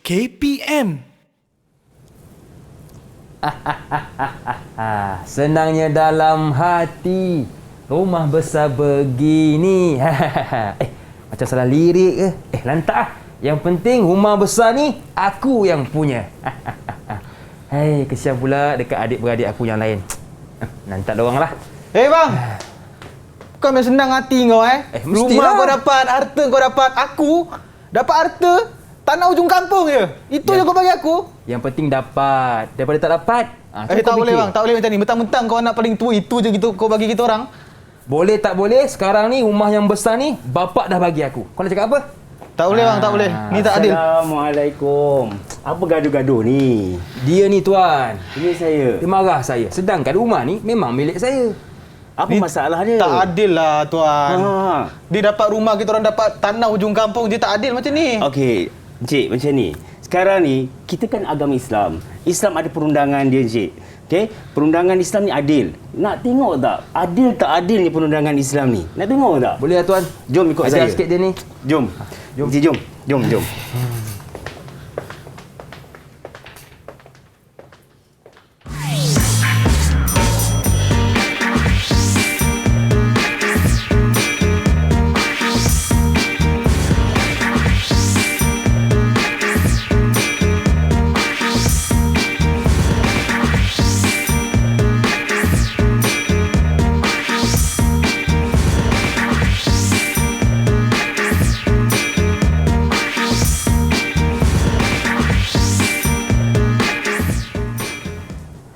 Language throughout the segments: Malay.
KPM. Senangnya dalam hati, rumah besar begini. Macam salah lirik ke? Lantak ah. Yang penting rumah besar ni aku yang punya. Hei, kesian pula dekat adik-beradik aku yang lain. Lantak dorang lah. Bang, bukan main senang hati kau mestilah. Rumah kau dapat, harta kau dapat. Aku dapat harta tanah ujung kampung je. Itu je kau bagi aku. Yang penting dapat. Daripada tak dapat, tak boleh bang, tak boleh macam ni. Mentang-mentang kau anak paling tua, itu je gitu kau bagi kita orang. Boleh tak boleh, sekarang ni rumah yang besar ni bapak dah bagi aku. Kau nak cakap apa? Tak boleh bang, tak boleh. Ni tak adil. Assalamualaikum. Apa gaduh-gaduh ni? Dia ni tuan. Ini saya. Dia marah saya. Sedangkan rumah ni memang milik saya. Apa Ni masalah dia? Tak adil lah tuan. Ha. Dia dapat rumah, kita orang dapat tanah ujung kampung. Dia tak adil macam ni. Okey, Encik, macam ni. Sekarang ni, kita kan agama Islam. Islam ada perundangan dia, Encik. Okey, perundangan Islam ni adil. Nak tengok tak? Adil tak adilnya perundangan Islam ni? Nak tengok tak? Boleh lah tuan. Jom ikut Ajar saya. sikit dia ni. Jom. Jom. Encik, jom. Jom.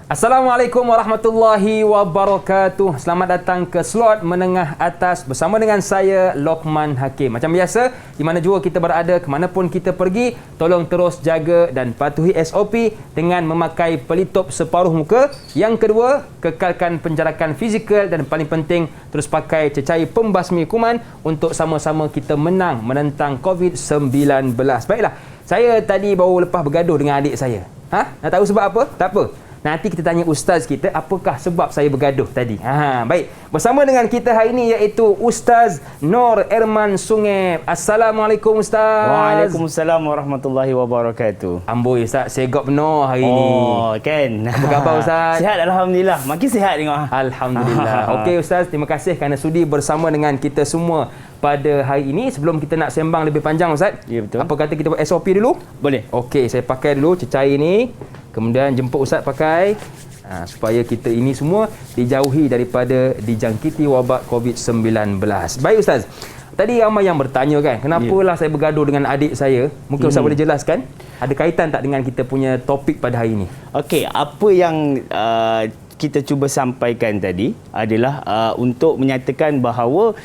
Assalamualaikum warahmatullahi wabarakatuh. Selamat datang ke slot menengah atas bersama dengan saya, Lokman Hakim. Macam biasa, di mana jua kita berada, ke mana pun kita pergi, tolong terus jaga dan patuhi SOP dengan memakai pelitup separuh muka. Yang kedua, kekalkan penjarakan fizikal dan paling penting, terus pakai cecair pembasmi kuman untuk sama-sama kita menang menentang COVID-19. Baiklah, saya tadi baru lepas bergaduh dengan adik saya. Nak tahu sebab apa? Tak apa. Nanti kita tanya ustaz kita apakah sebab saya bergaduh tadi. Baik. Bersama dengan kita hari ini iaitu Ustaz Nur Erman Sungeb. Assalamualaikum Ustaz. Waalaikumsalam warahmatullahi wabarakatuh. Amboi Ustaz, segop penuh hari ini. Oh, kan. Apa khabar Ustaz? Sihat alhamdulillah. Makin sihat tengok. Alhamdulillah. Okey Ustaz, terima kasih kerana sudi bersama dengan kita semua pada hari ini. Sebelum kita nak sembang lebih panjang Ustaz, ya, betul. apa kata kita buat SOP dulu? Boleh. Okey, saya pakai dulu cecair ni. Kemudian jemput Ustaz pakai supaya kita ini semua dijauhi daripada dijangkiti wabak COVID-19. Baik Ustaz. Tadi ramai yang bertanya kan, kenapalah saya bergaduh dengan adik saya? Mungkin Ustaz boleh jelaskan? Ada kaitan tak dengan kita punya topik pada hari ini? Okey, apa yang kita cuba sampaikan tadi adalah untuk menyatakan bahawa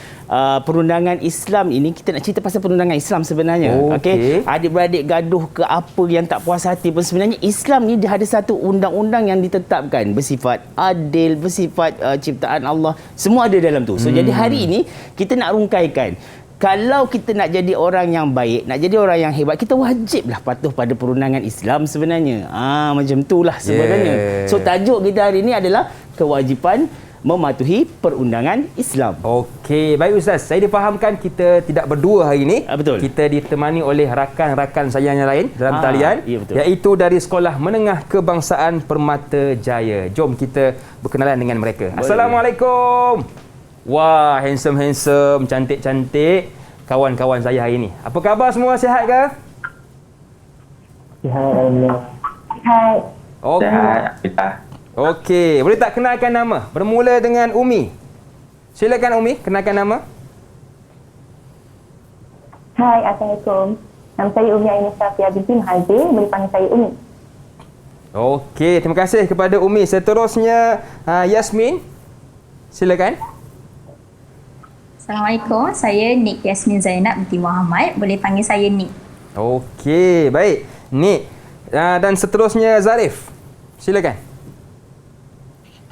perundangan Islam ini, kita nak cerita pasal perundangan Islam sebenarnya. Okey. Adik-beradik gaduh ke apa yang tak puas hati pun, sebenarnya Islam ni dia ada satu undang-undang yang ditetapkan bersifat adil, bersifat ciptaan Allah, semua ada dalam tu. So jadi hari ini kita nak rungkaikan, kalau kita nak jadi orang yang baik, nak jadi orang yang hebat, kita wajiblah patuh pada perundangan Islam sebenarnya. Macam itulah sebenarnya. So tajuk kita hari ini adalah kewajipan mematuhi perundangan Islam. Okey, baik Ustaz. Saya difahamkan kita tidak berdua hari ini. Betul. Kita ditemani oleh rakan-rakan saya yang lain dalam talian, ya, betul. iaitu dari Sekolah Menengah Kebangsaan Permata Jaya. Jom kita berkenalan dengan mereka. Boleh. Assalamualaikum. Wah, handsome, cantik-cantik kawan-kawan saya hari ini. Apa khabar semua, sihat ke? Sihat, Alhamdulillah. Sihat. Okey, boleh tak kenalkan nama? Bermula dengan Umi. Silakan Umi, kenalkan nama. Hai, Assalamualaikum. Nama saya Umi Aini Safia binti Mahathir. Boleh panggil saya Umi. Okey, terima kasih kepada Umi. Seterusnya Yasmin. Silakan. Assalamualaikum, saya Nik Yasmin Zainab binti Muhammad. Boleh panggil saya Nik. Okey, baik. Nik. Dan seterusnya Zarif. Silakan.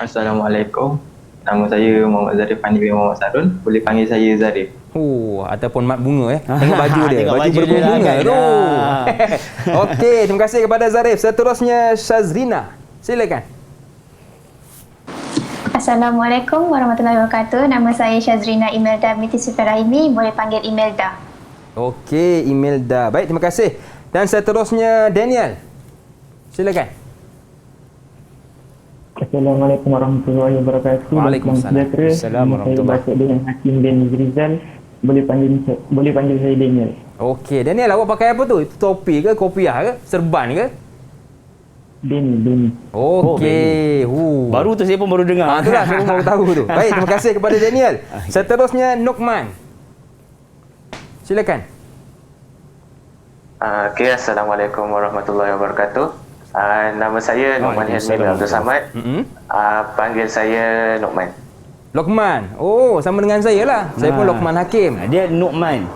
Assalamualaikum. Nama saya Muhammad Zarif Fandi bin Muhammad Sarun. Boleh panggil saya Zarif. Ataupun mat bunga Tengok baju dia. Tengok Baju baju dia berbunga lah, tu. kan. Okey, terima kasih kepada Zarif. Seterusnya Syazrina. Silakan. Assalamualaikum warahmatullahi wabarakatuh. Nama saya Syazrina Imelda binti Sufarahimi. Boleh panggil Imelda. Okey, Imelda. Baik, terima kasih. Dan seterusnya Daniel. Silakan. Assalamualaikum warahmatullahi wabarakatuh. Waalaikumsalam. Assalamualaikum Saya baca dengan Hakim bin Rizal. Boleh panggil saya Daniel. Okey, Daniel, awak pakai apa tu? Itu topi ke, kopiah ke, serban ke? Benny. Okey. Baru tu saya pun baru dengar. Itulah saya pun baru tahu tu. Baik, terima kasih kepada Daniel. Seterusnya Nukman. Silakan. Okay, Assalamualaikum warahmatullahi wabarakatuh. Nama saya Nukman Hilmi Abdul Samad. Panggil saya Nukman. Lokman. Oh, sama dengan saya lah. Saya pun Lokman Hakim. Dia Nukman.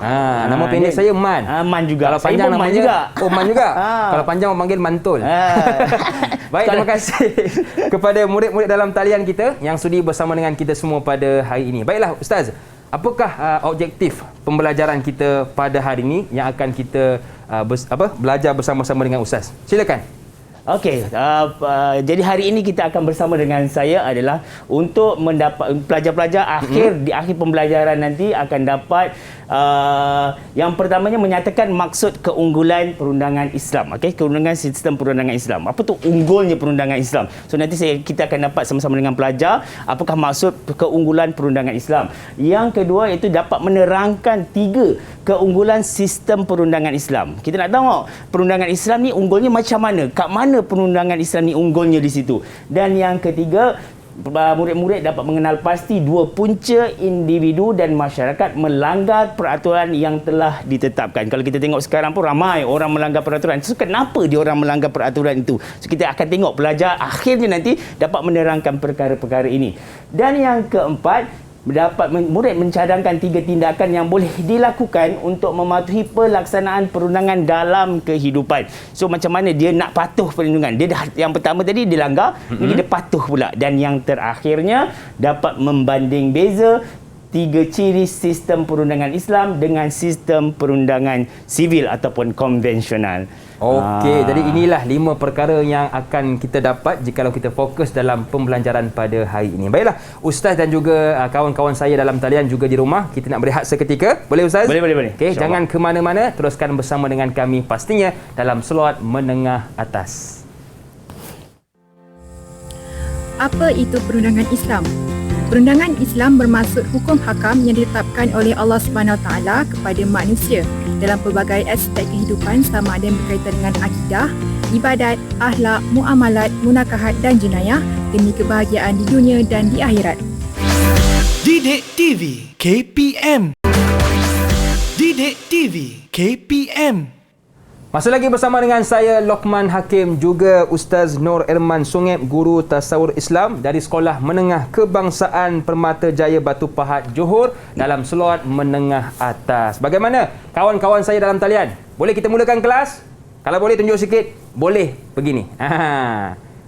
Nama pendek saya Man. Man juga. Kalau panjang saya pun Man namanya juga. Oh, Man juga. Kalau panjang orang panggil Mantul. Baik, terima kasih kepada murid-murid dalam talian kita yang sudi bersama dengan kita semua pada hari ini. Baiklah Ustaz, apakah objektif pembelajaran kita pada hari ini yang akan kita belajar bersama-sama dengan Ustaz? Silakan. Okey, jadi hari ini kita akan bersama dengan saya adalah untuk mendapat pelajar-pelajar di akhir pembelajaran nanti akan dapat yang pertamanya menyatakan maksud keunggulan perundangan Islam. Okey, keunggulan sistem perundangan Islam. Apa tu unggulnya perundangan Islam? So nanti kita akan dapat sama-sama dengan pelajar apakah maksud keunggulan perundangan Islam. Yang kedua iaitu dapat menerangkan 3 keunggulan sistem perundangan Islam. Kita nak tahu perundangan Islam ni unggulnya macam mana? Kat mana perundangan Islam ni unggulnya di situ? Dan yang ketiga, murid-murid dapat mengenal pasti 2 punca individu dan masyarakat melanggar peraturan yang telah ditetapkan. Kalau kita tengok sekarang pun ramai orang melanggar peraturan. So kenapa dia orang melanggar peraturan itu? So kita akan tengok pelajar akhirnya nanti dapat menerangkan perkara-perkara ini. Dan yang keempat, murid mencadangkan 3 tindakan yang boleh dilakukan untuk mematuhi pelaksanaan perundangan dalam kehidupan. So macam mana dia nak patuh perlindungan? Dia dah, yang pertama tadi dia langgar, ini dia patuh pula. Dan yang terakhirnya dapat membanding beza 3 ciri sistem perundangan Islam dengan sistem perundangan sivil ataupun konvensional. Okey, jadi inilah 5 perkara yang akan kita dapat jikalau kita fokus dalam pembelajaran pada hari ini. Baiklah, Ustaz dan juga kawan-kawan saya dalam talian juga di rumah, kita nak berehat seketika. Boleh Ustaz? Boleh. Okey, jangan ke mana-mana, teruskan bersama dengan kami pastinya dalam slot menengah atas. Apa itu perundangan Islam? Perundangan Islam bermaksud hukum hakam yang ditetapkan oleh Allah SWT kepada manusia dalam pelbagai aspek kehidupan sama ada yang berkaitan dengan akidah, ibadat, akhlak, muamalat, munakahat dan jenayah demi kebahagiaan di dunia dan di akhirat. Didik TV KPM. Didik TV KPM. Masih lagi bersama dengan saya Lokman Hakim, juga Ustaz Nur Irman Sungep, guru tasawur Islam dari Sekolah Menengah Kebangsaan Permata Jaya Batu Pahat Johor dalam slot menengah atas. Bagaimana kawan-kawan saya dalam talian? Boleh kita mulakan kelas? Kalau boleh tunjuk sikit. Boleh begini.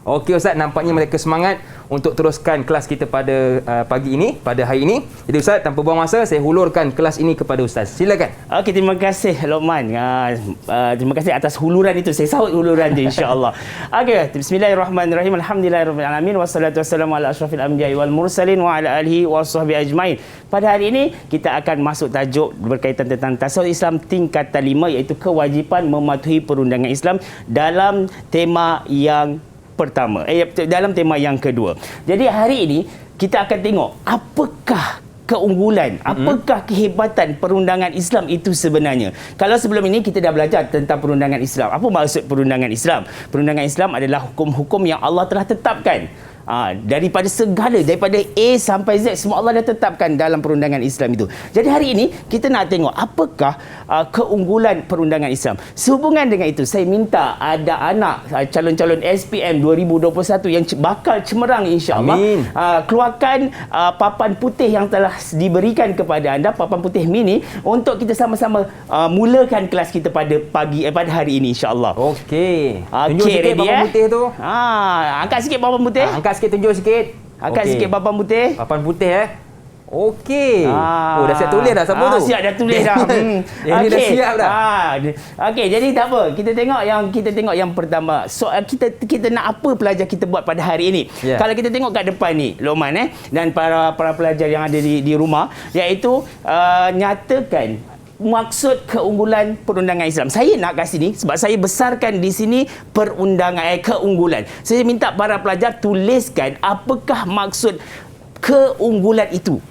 Okey Ustaz, nampaknya mereka semangat untuk teruskan kelas kita pada pagi ini, pada hari ini. Jadi Ustaz, tanpa buang masa, saya hulurkan kelas ini kepada Ustaz. Silakan. Okey, terima kasih Lokman. Terima kasih atas huluran itu. Saya sahut huluran dia insya-Allah. Okey, bismillahirrahmanirrahim. Alhamdulillahirabbil alamin wassalatu wassalamu ala asyrafil anbiya'i wal mursalin wa ala alihi washabbihi ajmain. Pada hari ini kita akan masuk tajuk berkaitan tentang tasawuf Islam tingkatan 5 iaitu kewajipan mematuhi perundangan Islam dalam tema yang pertama, dalam tema yang kedua. Jadi hari ini kita akan tengok apakah keunggulan, apakah kehebatan perundangan Islam itu sebenarnya. Kalau sebelum ini kita dah belajar tentang perundangan Islam. Apa maksud perundangan Islam? Perundangan Islam adalah hukum-hukum yang Allah telah tetapkan. Daripada segala, daripada A sampai Z, semua Allah dah tetapkan dalam perundangan Islam itu. Jadi hari ini kita nak tengok apakah keunggulan perundangan Islam. Sehubungan dengan itu, saya minta ada anak calon-calon SPM 2021 yang bakal cemerlang insya-Allah, keluarkan papan putih yang telah diberikan kepada anda, papan putih mini, untuk kita sama-sama mulakan kelas kita pada pada hari ini insya-Allah. Okey. Tunjuk sikit papan putih tu. Angkat sikit papan putih. Angkat sikit, tunjuk sikit. Angkat sikit papan putih. Papan putih Okey. Oh, dah siap tulis dah siapa tu? Siap dah tulis dah. Yang ni dah siap dah. Okey, jadi tak apa. Kita tengok yang pertama. Soal kita nak apa pelajar kita buat pada hari ini. Kalau kita tengok kat depan ni, Lokman dan para pelajar yang ada di rumah, iaitu nyatakan maksud keunggulan perundangan Islam? Saya nak kat sini sebab saya besarkan di sini keunggulan. Saya minta para pelajar tuliskan apakah maksud keunggulan itu.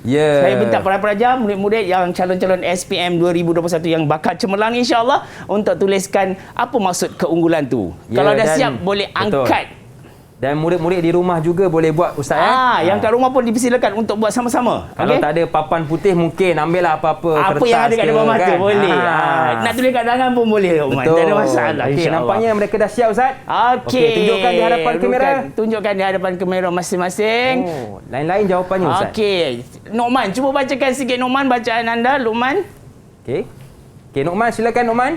Ya. Saya minta para pelajar, murid-murid yang calon-calon SPM 2021 yang bakat cemerlang insya-Allah untuk tuliskan apa maksud keunggulan tu. Ya, kalau dah dan siap boleh angkat. Dan murid-murid di rumah juga boleh buat Ustaz Yang kat rumah pun dipersilakan untuk buat sama-sama. Kalau tak ada papan putih mungkin ambillah apa-apa kertas yang ada kat depan mata boleh. Nak tulis kat tangan pun boleh. Betul. Tak ada masalah. Okey, nampaknya mereka dah siap Ustaz. Okey, tunjukkan di hadapan kamera. Tunjukkan di hadapan kamera masing-masing. Lain-lain jawapannya Ustaz. Okey. Nokman, cuba bacakan sikit Nokman bacaan anda, Luqman. Okey. Okey, Nokman, silakan Nokman.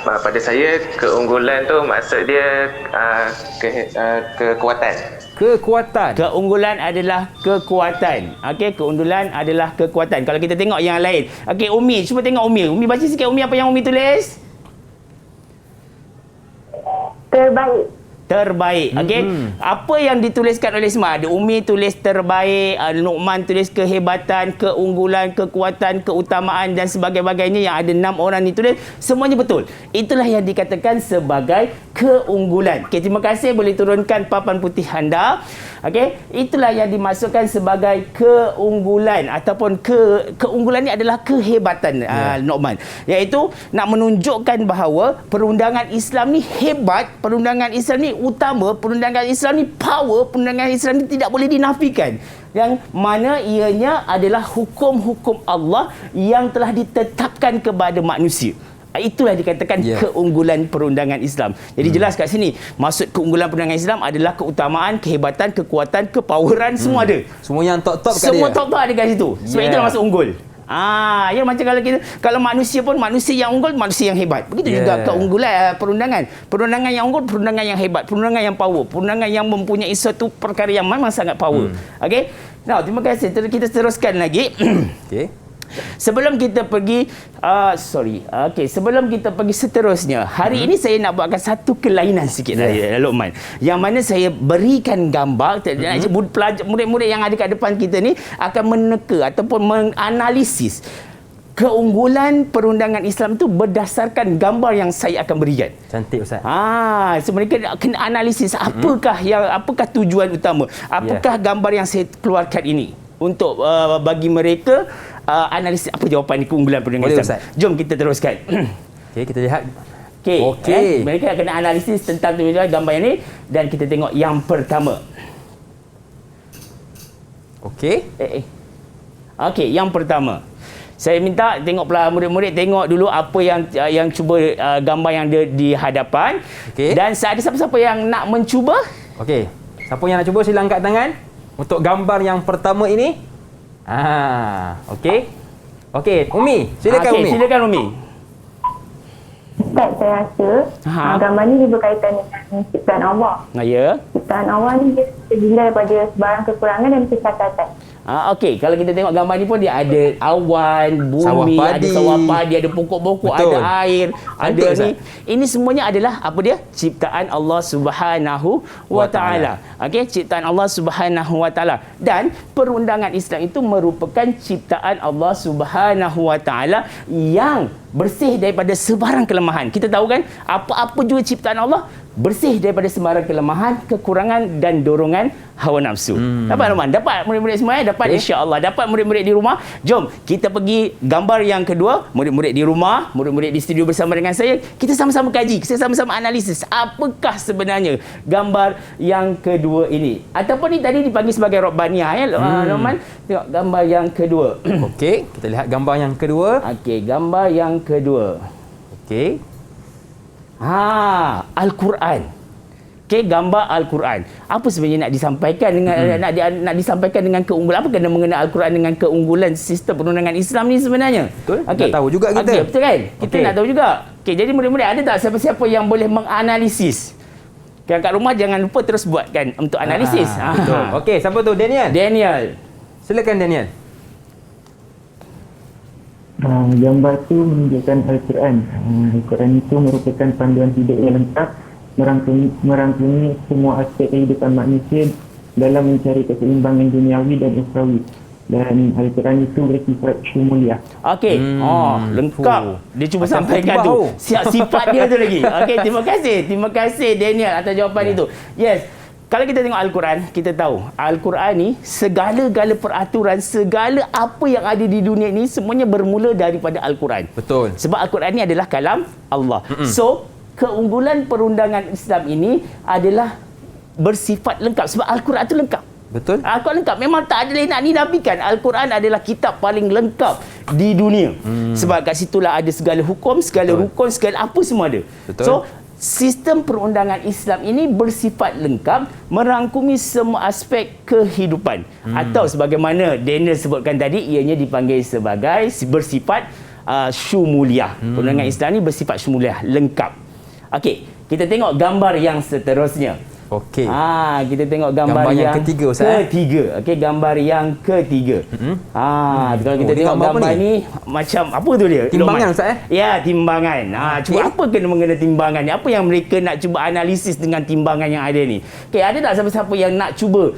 Pada saya keunggulan tu maksud dia kekuatan. Kekuatan. Keunggulan adalah kekuatan. Okey, keunggulan adalah kekuatan. Kalau kita tengok yang lain. Okey, Umi, cuba tengok Umi. Umi baca sikit Umi apa yang Umi tulis? Terbaik. Okey. Apa yang dituliskan oleh semua? Ada Umi tulis terbaik, Luqman tulis kehebatan, keunggulan, kekuatan, keutamaan dan sebagainya yang ada 6 orang ditulis. Semuanya betul. Itulah yang dikatakan sebagai keunggulan. Okey, terima kasih, boleh turunkan papan putih anda. Okey, itulah yang dimaksudkan sebagai keunggulan ataupun keunggulan ni adalah kehebatan Luqman. Iaitu nak menunjukkan bahawa perundangan Islam ni hebat, perundangan Islam ni utama, perundangan Islam ni power, perundangan Islam ni tidak boleh dinafikan. Yang mana ianya adalah hukum-hukum Allah yang telah ditetapkan kepada manusia. Itulah dikatakan keunggulan perundangan Islam. Jadi jelas kat sini, maksud keunggulan perundangan Islam adalah keutamaan, kehebatan, kekuatan, kepoweran, semua ada. Semua yang top-top kat dia. Semua top-top ada kat situ. Sebab itulah maksud unggul. Ya macam kalau manusia pun manusia yang unggul, manusia yang hebat. Begitu juga keunggulan perundangan. Perundangan yang unggul, perundangan yang hebat, perundangan yang power, perundangan yang mempunyai suatu perkara yang memang sangat power. Okey. Now, terima kasih. Kita teruskan lagi. Okey. Sebelum kita pergi sebelum kita pergi seterusnya, hari ini saya nak buatkan satu kelainan sikit Luqman. Yang mana saya berikan gambar, murid-murid yang ada kat depan kita ni akan meneka ataupun menganalisis keunggulan perundangan Islam itu berdasarkan gambar yang saya akan berikan. Cantik Ustaz. So mereka kena analisis apakah tujuan utama, apakah gambar yang saya keluarkan ini untuk bagi mereka analisis apa jawapan keunggulan perundangan Islam. Jom kita teruskan. Okey, kita lihat. Okey. Mereka kena analisis tentang gambar ini dan kita tengok yang pertama. Okey. Okey, yang pertama. Saya minta murid-murid tengok dulu apa yang cuba gambar yang di hadapan. Okey. Dan ada siapa-siapa yang nak mencuba? Okey. Siapa yang nak cuba sila angkat tangan untuk gambar yang pertama ini. Okey. Okey, Umi, silakan Umi. Silakan Umi. Ustaz, saya rasa gambar ni dia berkaitan dengan ciptaan Allah. Ya. Ciptaan Allah ni dia terdiri daripada sebarang kekurangan dan kesakatan. Okey, kalau kita tengok gambar ni pun dia ada awan, bumi, ada sawah padi, ada pokok-pokok, ada air, ada ni. Ini semuanya adalah apa dia? Ciptaan Allah Subhanahu wa taala. Okey, ciptaan Allah Subhanahu wa taala. Dan perundangan Islam itu merupakan ciptaan Allah Subhanahu wa taala yang bersih daripada sebarang kelemahan. Kita tahu kan, apa-apa juga ciptaan Allah bersih daripada sebarang kelemahan, kekurangan dan dorongan hawa nafsu. Dapat Luqman? Dapat murid-murid semua? Dapat insya-Allah. Dapat murid-murid di rumah? Jom kita pergi gambar yang kedua. Murid-murid di rumah, murid-murid di studio bersama dengan saya, kita sama-sama kaji, kita sama-sama analisis apakah sebenarnya gambar yang kedua ini. Ataupun ni tadi dipanggil sebagai Rabbaniyah Luqman. Tengok gambar yang kedua. Okey, kita lihat gambar yang kedua. Okey, gambar yang kedua. Okey. Al-Quran. Okey, gambar Al-Quran. Apa sebenarnya nak disampaikan dengan nak disampaikan dengan keunggulan? Apa kena mengenai Al-Quran dengan keunggulan sistem perundangan Islam ni sebenarnya? Betul. Okay. Nak tahu juga kita. Okay, betul kan? Kita nak tahu juga. Okey, jadi murid-murid ada tak siapa-siapa yang boleh menganalisis? Kat rumah jangan lupa terus buatkan untuk analisis. Betul. Okey, siapa tu? Daniel. Silakan Daniel. Gambar itu menunjukkan Al-Quran. Al-Quran itu merupakan panduan hidup yang lengkap, merangkumi semua aspek kehidupan manusia dalam mencari keseimbangan duniawi dan ukhrawi. Dan Al-Quran itu bersifat syumuliah. Okey. Lengkap. Dia cuba Macam sampaikan tiba, tu. oh. Sifat dia tu lagi. Okey, terima kasih. Terima kasih Daniel atas jawapan itu. Yes. Kalau kita tengok Al-Quran, kita tahu Al-Quran ni segala-gala peraturan, segala apa yang ada di dunia ni semuanya bermula daripada Al-Quran. Betul. Sebab Al-Quran ni adalah kalam Allah. So, keunggulan perundangan Islam ini adalah bersifat lengkap sebab Al-Quran tu lengkap. Betul. Al-Quran lengkap. Memang tak ada lain nak dinafikan. Al-Quran adalah kitab paling lengkap di dunia. Sebab kat situlah ada segala hukum, segala rukun, segala apa semua ada. Betul. So, sistem perundangan Islam ini bersifat lengkap, merangkumi semua aspek kehidupan. Atau sebagaimana Daniel sebutkan tadi, ianya dipanggil sebagai bersifat syumuliah. Perundangan Islam ini bersifat syumuliah, lengkap. Okey, kita tengok gambar yang seterusnya. Okey. Kita tengok gambar yang ketiga, Ustaz. Ketiga. Okey, gambar yang ketiga. Kalau kita tengok gambar ni macam apa tu dia? Timbangan, Lokman? Ustaz, Ya, timbangan. Cuba apa kena mengena timbangan ni? Apa yang mereka nak cuba analisis dengan timbangan yang ada ni? Okey, ada tak siapa-siapa yang nak cuba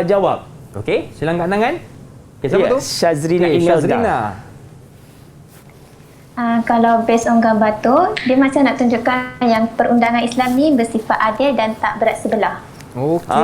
jawab? Okey, sila angkat tangan. Okey, siapa tu? Syazrina Okey, Imelda. Syazrina. Kalau based on gambar tu, dia macam nak tunjukkan yang perundangan Islam ni bersifat adil dan tak berat sebelah. Okey,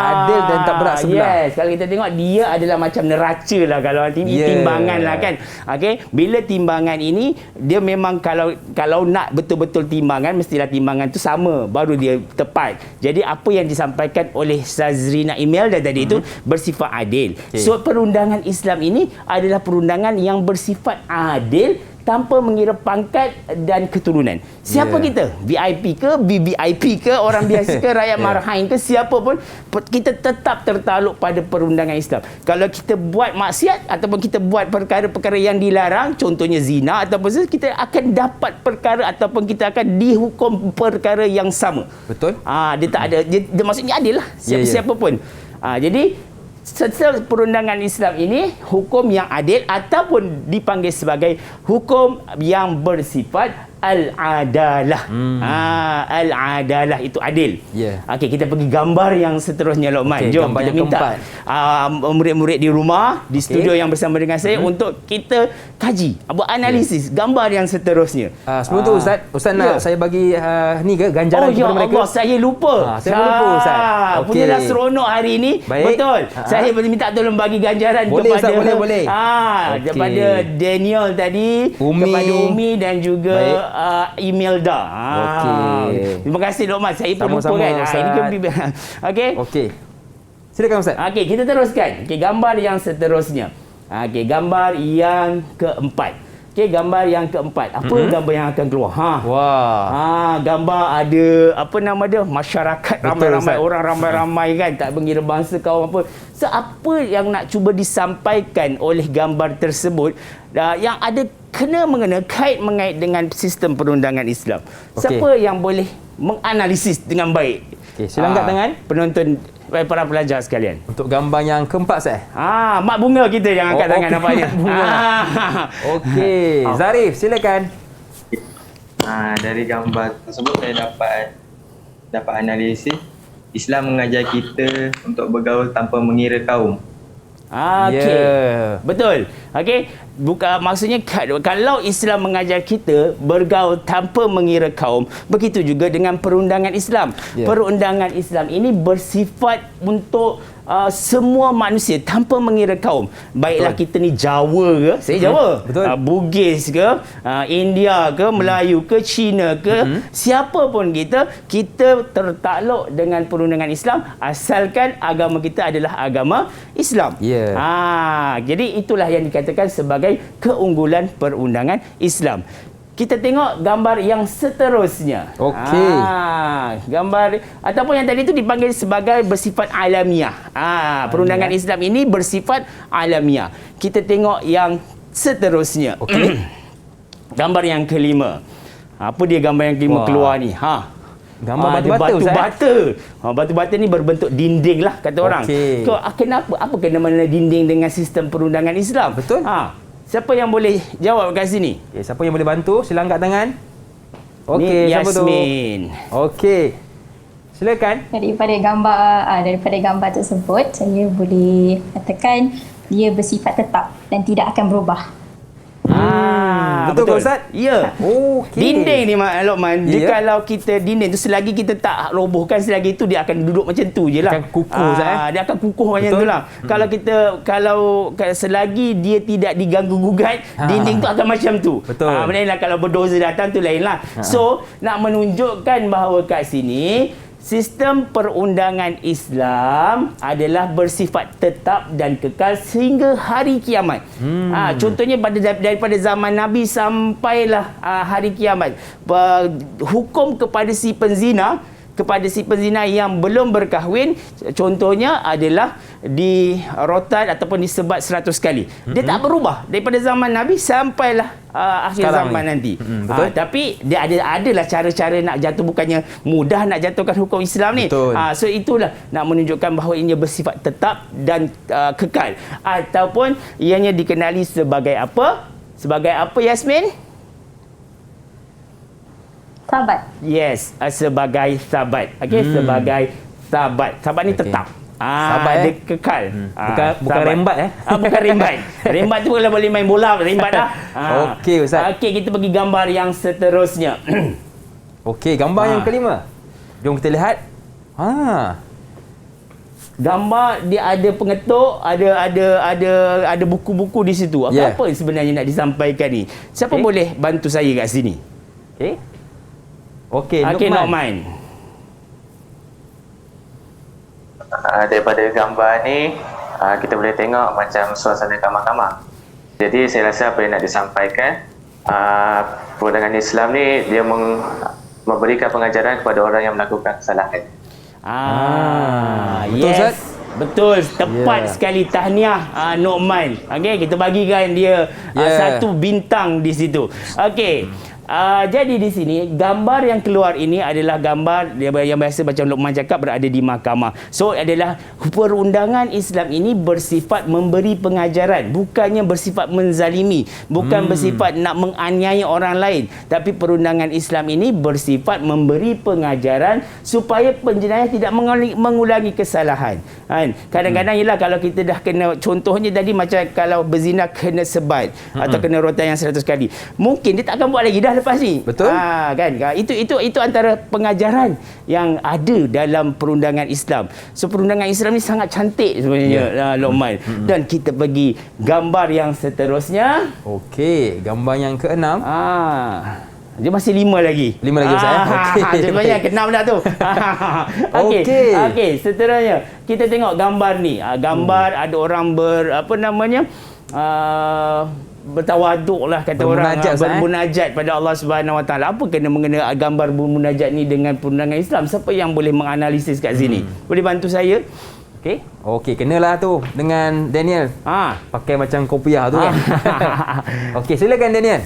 adil dan tak berat sebelah. Yes, kalau kita tengok dia adalah macam neraca lah kalau timbangan lah kan. Okey, bila timbangan ini dia memang kalau nak betul-betul timbangan mestilah timbangan tu sama baru dia tepat. Jadi apa yang disampaikan oleh Syazrina Imelda tadi itu bersifat adil. So perundangan Islam ini adalah perundangan yang bersifat adil tanpa mengira pangkat dan keturunan. Siapa kita? VIP ke, VVIP ke, orang biasa ke, rakyat marhain ke, siapa pun, kita tetap tertakluk pada perundangan Islam. Kalau kita buat maksiat ataupun kita buat perkara-perkara yang dilarang, contohnya zina ataupun kita akan dapat perkara ataupun kita akan dihukum perkara yang sama. Betul. Dia tak ada, dia maksudnya adil lah. Siapa pun. Jadi serta perundangan Islam ini hukum yang adil ataupun dipanggil sebagai hukum yang bersifat al-adalah. Al-adalah itu adil. Okey, kita pergi gambar yang seterusnya, Lokman. Jom kita minta murid-murid di rumah, di studio yang bersama dengan saya untuk kita kaji, buat analisis gambar yang seterusnya. Sebelum tu Ustaz nak saya bagi ni ke ganjaran kepada mereka. Allah, saya lupa. Saya lupa, Ustaz. Punyalah seronok hari ini. Baik. Betul. Saya boleh minta tolong bagi ganjaran boleh, kepada Ustaz, boleh. Daripada Daniel tadi, kepada Umi dan juga Imelda. Terima kasih, Lokman. Saya pun lupa kan. Ini kan. Okey. Silakan, Ustaz. Okey, kita teruskan. Okey, gambar yang seterusnya. Okey, gambar yang keempat. Okey, gambar yang keempat. Apa gambar yang akan keluar? Gambar ada apa nama dia? Masyarakat ramai-ramai, orang ramai-ramai kan, tak mengira bangsa kaum apa. So, apa yang nak cuba disampaikan oleh gambar tersebut yang ada mengena kait-mengait dengan sistem perundangan Islam. Siapa yang boleh menganalisis dengan baik? Okey, sila angkat tangan penonton, para pelajar sekalian. Untuk gambar yang keempat, Ustaz. Mak bunga kita yang angkat tangan nampaknya. Okey, Zarif, silakan. Dari gambar tersebut saya dapat analisis Islam mengajar kita untuk bergaul tanpa mengira kaum. Betul. Okey, bukan maksudnya kalau Islam mengajar kita bergaul tanpa mengira kaum, begitu juga dengan perundangan Islam. Perundangan Islam ini bersifat untuk semua manusia tanpa mengira kaum. Baiklah kita ni Jawa ke, saya Jawa, Bugis ke, India ke, Melayu ke, Cina ke, siapa pun kita tertakluk dengan perundangan Islam asalkan agama kita adalah agama Islam. Jadi itulah yang dikatakan sebagai keunggulan perundangan Islam. Kita tengok gambar yang seterusnya. Okey. Gambar ataupun yang tadi itu dipanggil sebagai bersifat alamiah. Perundangan Islam ini bersifat alamiah. Kita tengok yang seterusnya. Okey. Gambar yang kelima. Apa dia gambar yang kelima keluar ni? Gambar batu-bata. Batu-bata ni berbentuk dinding lah kata orang. Kenapa? Apa kena-mena dinding dengan sistem perundangan Islam? Betul. Siapa yang boleh jawab kat sini? Siapa yang boleh bantu? Sila angkat tangan. Okey, siapa tu? Yasmin. Okey. Silakan. Daripada gambar tersebut, saya boleh katakan dia bersifat tetap dan tidak akan berubah. Betul ke Ustaz? Ya. Okey. Dinding ni Mak Lokman, dia Ya. kalau kita dinding tu selagi kita tak robohkan, selagi itu dia akan duduk macam tu je lah. Akan kukuh, Ustaz, Dia akan kukuh macam Betul. tu lah. Kalau selagi dia tidak diganggu gugat, dinding tu akan macam tu. Betul. Lain lah kalau berdoza datang tu lain lah. So, nak menunjukkan bahawa kat sini sistem perundangan Islam adalah bersifat tetap dan kekal sehingga hari kiamat. Contohnya daripada zaman Nabi sampailah hari kiamat. Hukum kepada si penzina yang belum berkahwin, contohnya adalah dirotan ataupun disebat 100 kali. Dia tak berubah daripada zaman Nabi sampailah akhir Sekarang zaman ni. nanti. Betul. Tapi dia adalah cara-cara nak jatuh, bukannya mudah nak jatuhkan hukum Islam ni. Betul. So itulah nak menunjukkan bahawa ianya bersifat tetap dan kekal, ataupun ianya dikenali sebagai apa? Sebagai apa, Yasmin? Sahabat. Yes, sebagai sahabat. Okey, sebagai sahabat. Sahabat ni tetap. Sahabat, dia kekal. Bukan sahabat. rembat Bukan rembat. Rembat tu kalau boleh main bola, rembat dah. Okey, Ustaz. Okey, kita pergi gambar yang seterusnya. Okey, gambar yang kelima. Jom kita lihat. Gambar dia ada pengetuk, ada buku-buku di situ. Apa sebenarnya nak disampaikan ni? Siapa boleh bantu saya kat sini? Okey, Lokman. Daripada gambar ni, kita boleh tengok macam suasana kamar-kamar. Jadi saya rasa apa yang nak disampaikan, perundangan Islam ni dia memberikan pengajaran kepada orang yang melakukan kesalahan. Betul, Ustaz? Betul, tepat sekali. Tahniah Nokman. Okey, kita bagikan dia 1 bintang di situ. Okey. Jadi di sini gambar yang keluar ini adalah gambar yang biasa macam Lokman cakap berada di mahkamah. So adalah perundangan Islam ini bersifat memberi pengajaran, bukannya bersifat menzalimi, bukan bersifat nak menganiaya orang lain, tapi perundangan Islam ini bersifat memberi pengajaran supaya penjenayah tidak mengulangi kesalahan. Kadang-kadang ialah kalau kita dah kena, contohnya tadi macam kalau berzina kena sebat atau kena rotan yang 100 kali, mungkin dia tak akan buat lagi dah lepas ni. Betul. Kan? Itu antara pengajaran yang ada dalam perundangan Islam. So perundangan Islam ni sangat cantik sebenarnya, Lokman. Dan kita pergi gambar yang seterusnya. Okey, gambar yang keenam. Dia masih 5 lagi. 5 lagi, Ustaz. Okey. Sebenarnya keenam dah tu. Okey, seterusnya kita tengok gambar ni. Gambar ada orang bertawaduk lah kata orang, bermunajat pada Allah Subhanahu Wa Taala. Apa kena mengena gambar bermunajat ni dengan perundangan Islam? Siapa yang boleh menganalisis kat sini? Boleh bantu saya? Okey, kenalah tu dengan Daniel. Pakai macam kopiah tu kan. Okey, silakan Daniel.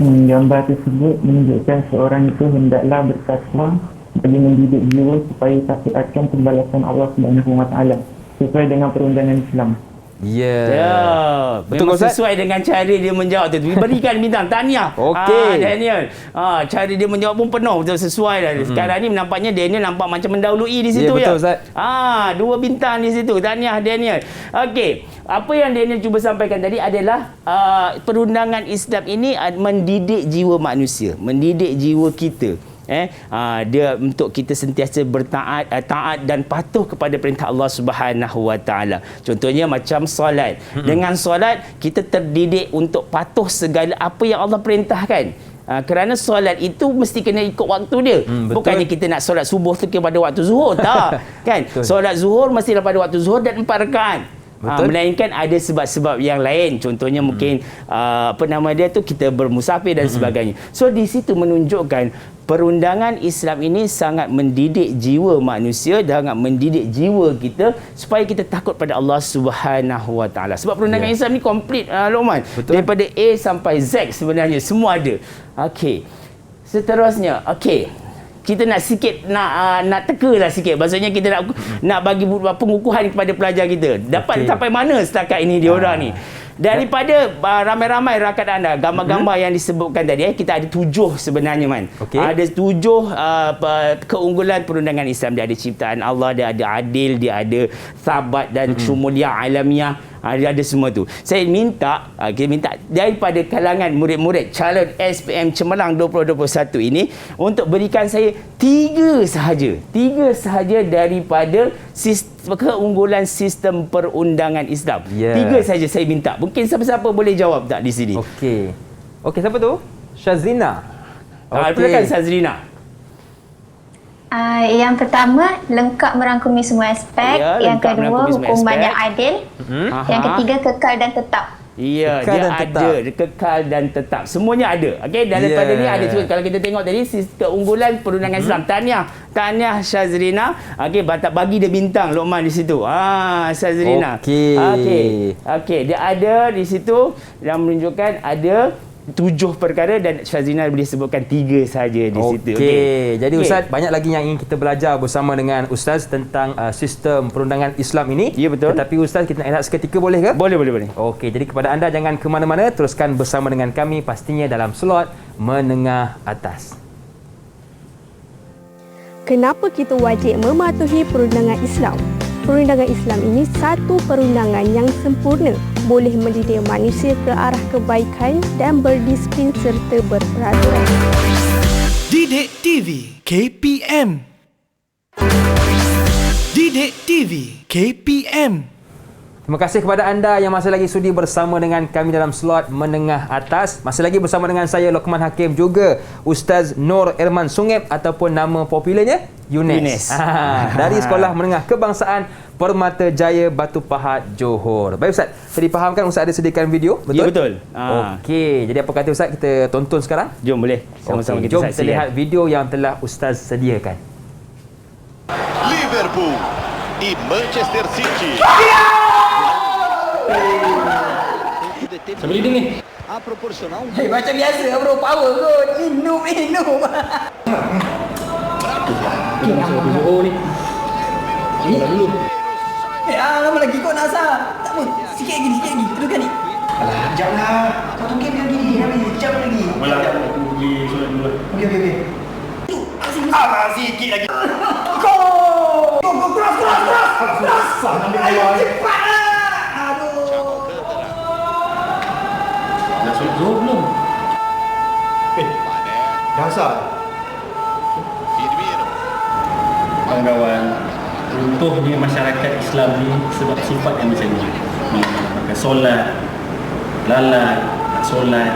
Gambar tersebut menunjukkan seorang itu hendaklah bertakwa bagi mendidik jiwa supaya takut akan pembalasan Allah Subhanahu Wa Taala sesuai dengan perundangan Islam. Betul, sesuai dengan cara dia menjawab tu. Berikan bintang. Tahniah. Daniel. Cara dia menjawab pun penuh, betul, sesuai dah. Sekarang ni nampaknya Daniel nampak macam mendahului di situ, betul, Ustaz. 2 bintang di situ. Tahniah Daniel. Okey, apa yang Daniel cuba sampaikan tadi adalah perundangan Islam ini mendidik jiwa manusia, mendidik jiwa kita. Dia untuk kita sentiasa taat dan patuh kepada perintah Allah Subhanahu Wa Taala. Contohnya macam solat. Dengan solat kita terdidik untuk patuh segala apa yang Allah perintahkan. Kerana solat itu mesti kena ikut waktu dia. Bukannya kita nak solat subuh tu pada waktu zuhur, tak. Kan? Solat zuhur mestilah pada waktu zuhur dan 4 rakaat. Melainkan ada sebab-sebab yang lain. Contohnya mungkin kita bermusafir dan sebagainya. So di situ menunjukkan perundangan Islam ini sangat mendidik jiwa manusia, sangat mendidik jiwa kita supaya kita takut pada Allah Subhanahu Wa Taala. Sebab perundangan Islam ni komplit, Lokman. Daripada A sampai Z sebenarnya semua ada. Okey. Seterusnya, kita nak sikit nak tekalah sikit. Maksudnya kita nak bagi pengukuhan kepada pelajar kita. Dapat sampai mana setakat ini dia orang ni. Daripada ramai-ramai rakan anda, gambar-gambar yang disebutkan tadi, kita ada 7 sebenarnya, Man. Okey. Ada 7 keunggulan perundangan Islam. Dia ada ciptaan Allah, dia ada adil, dia ada sabat dan syumuliyah alamiah. Ada semua tu. Saya minta daripada kalangan murid-murid calon SPM Cemerlang 2021 ini untuk berikan saya 3 sahaja daripada keunggulan sistem perundangan Islam. 3 saja saya minta. Mungkin siapa-siapa boleh jawab tak di sini? Okey, siapa tu? Syazrina. Silakan Syazrina. Yang pertama, lengkap merangkumi semua aspek. Yang kedua, hukuman yang adil. Yang ketiga, kekal dan tetap. Ya, dia ada kekal dan tetap. Semuanya ada. Okey, daripada ni ada juga kalau kita tengok tadi keunggulan perundangan Islam. Tahniah Syazrina. Okey, bagi dia bintang Luqman di situ. Syazrina. Okey, dia ada di situ yang menunjukkan ada 7 perkara dan Syazrina boleh sebutkan 3 saja di situ. Okey. Jadi Ustaz, banyak lagi yang ingin kita belajar bersama dengan Ustaz tentang sistem perundangan Islam ini. Ya, betul. Tetapi Ustaz, kita nak rehat seketika, boleh ke? Boleh. Okey, jadi kepada anda jangan ke mana-mana, teruskan bersama dengan kami pastinya dalam slot menengah atas. Kenapa kita wajib mematuhi perundangan Islam? Perundangan Islam ini satu perundangan yang sempurna, boleh mendidik manusia ke arah kebaikan dan berdisiplin serta berperaturan. Didik TV KPM. Didik TV KPM. Terima kasih kepada anda yang masih lagi sudi bersama dengan kami dalam slot menengah atas. Masih lagi bersama dengan saya Luqman Hakim, juga Ustaz Nur Irman Sungeb ataupun nama popularnya Yunis. Dari Sekolah Menengah Kebangsaan Permata Jaya Batu Pahat, Johor. Baik Ustaz, saya dipahamkan Ustaz ada sediakan video, betul? Ya, betul. Okey, jadi apa kata Ustaz, kita tonton sekarang? Jom, boleh. Sama-sama kita saksikan. Jom kita lihat video yang telah Ustaz sediakan. Liverpool e Manchester City. Sambil leading ni. Proporsional. Macam biasa bro, power kot. Minum. Oh ni. Ini dulu. Lama lagi kau nak asal. Tak apa, sikit lagi. Teruskan ni. Alah, sekejap lah. Kau tunggu dia lagi. Sekejap lagi. Malah aku pergi solat dulu lah. Okey. Alah, sikit lagi. Kau keras. Ambil air. Cepat lah. Aduh. Dah solat zuhur belum? Dah asal. Kawan-kawan, runtuhnya masyarakat Islam ni sebab sifat yang macam ni. Makan solat, lalai, tak solat.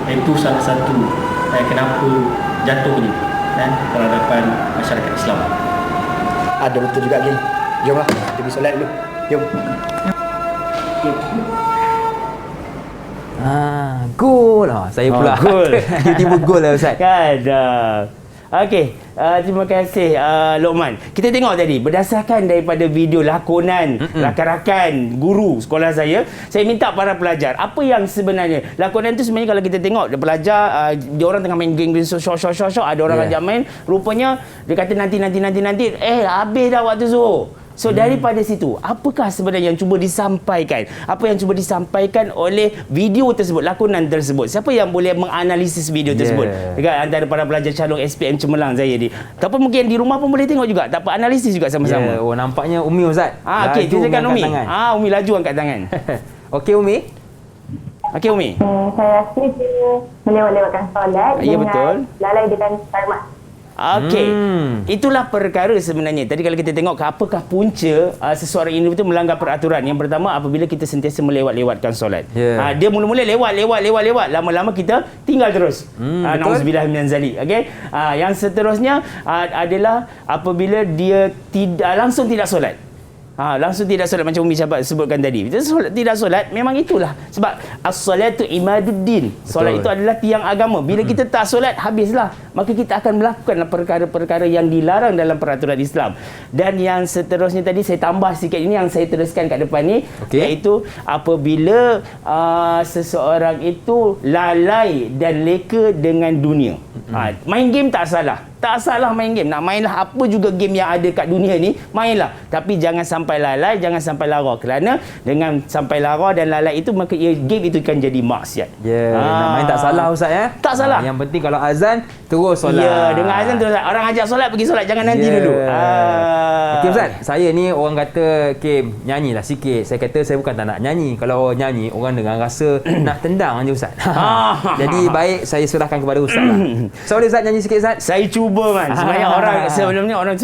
Itu salah satu kenapa jatuhnya peradaban masyarakat Islam. Ada betul juga, geng. Jomlah, kita pergi solat dulu. Jom. Gol. Saya pula. Gol. Tiba-tiba gol lah Ustaz. Okey, terima kasih Luqman. Kita tengok tadi berdasarkan daripada video lakonan rakan-rakan guru sekolah saya minta para pelajar apa yang sebenarnya lakonan tu. Sebenarnya kalau kita tengok pelajar dia orang tengah main game short, ada orang ajak main, rupanya dia kata nanti habis dah waktu zuhur. So daripada situ, apakah sebenarnya yang cuba disampaikan? Apa yang cuba disampaikan oleh video tersebut, lakonan tersebut? Siapa yang boleh menganalisis video tersebut? Dekat antara para pelajar calon SPM Cemerlang saya ni. Ataupun mungkin di rumah pun boleh tengok juga. Tak apa, analisis juga sama-sama. Oh, nampaknya Umi Ustaz. Okey, silakan Umi. Umi laju angkat tangan. Okey Umi. Saya rasa dia melewat-lewatkan solat dengan lalai dengan hormat. Okey. Itulah perkara sebenarnya. Tadi kalau kita tengok apakah punca seseorang ini betul melanggar peraturan. Yang pertama, apabila kita sentiasa melewat-lewatkan solat. Dia mula-mula lewat. Lama-lama kita tinggal terus. Nauzubillah minaz zalik. Okey. Yang seterusnya adalah apabila dia langsung tidak solat. Langsung tidak solat macam Umi sebutkan tadi. Tidak solat memang itulah. Sebab as-salatu imaduddin. Solat itu adalah tiang agama. Bila kita tak solat, habislah. Maka kita akan melakukan perkara-perkara yang dilarang dalam peraturan Islam. Dan yang seterusnya tadi saya tambah sikit, ini yang saya teruskan kat depan ni, iaitu apabila seseorang itu lalai dan leka dengan dunia. Main game tak salah. Tak salah main game. Nak mainlah apa juga game yang ada kat dunia ni, mainlah. Tapi jangan sampai lalai, jangan sampai lara. Kerana dengan sampai lara dan lalai itu, maka game itu kan jadi maksiat. Nak main tak salah Ustaz ya? Tak salah. Yang penting kalau azan, terus solat. Ya, dengan azan terus solat. Orang ajak solat, pergi solat. Jangan nanti dulu. Okey Ustaz, saya ni orang kata nyanyilah sikit. Saya kata saya bukan tak nak nyanyi. Kalau orang nyanyi, orang dengar rasa nak tendang je Ustaz. Jadi baik, saya serahkan kepada Ustaz lah. So boleh Ustaz nyanyi sikit Ustaz? Saya cuba man. Sebenarnya orang sebelum ni orang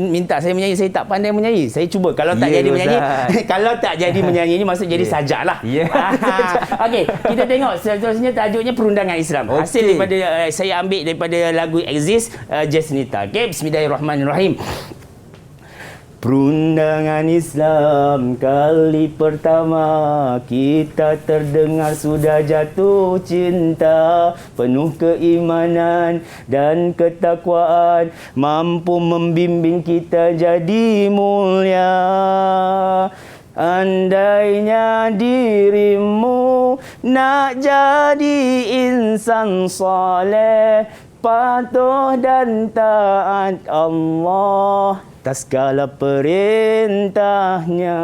minta saya menyanyi, saya tak pandai menyanyi. Saya cuba. Kalau tak jadi menyanyi, kalau tak jadi menyanyi ni maksud jadi sajak lah. Okey, kita tengok seterusnya tajuknya perundangan Islam. Hasil daripada saya ambil daripada lagu Exist, Jasnita. Okey, bismillahirrahmanirrahim. Perundangan Islam kali pertama kita terdengar sudah jatuh cinta, penuh keimanan dan ketakwaan, mampu membimbing kita jadi mulia. Andainya dirimu nak jadi insan saleh, patuh dan taat Allah atas segala perintahnya,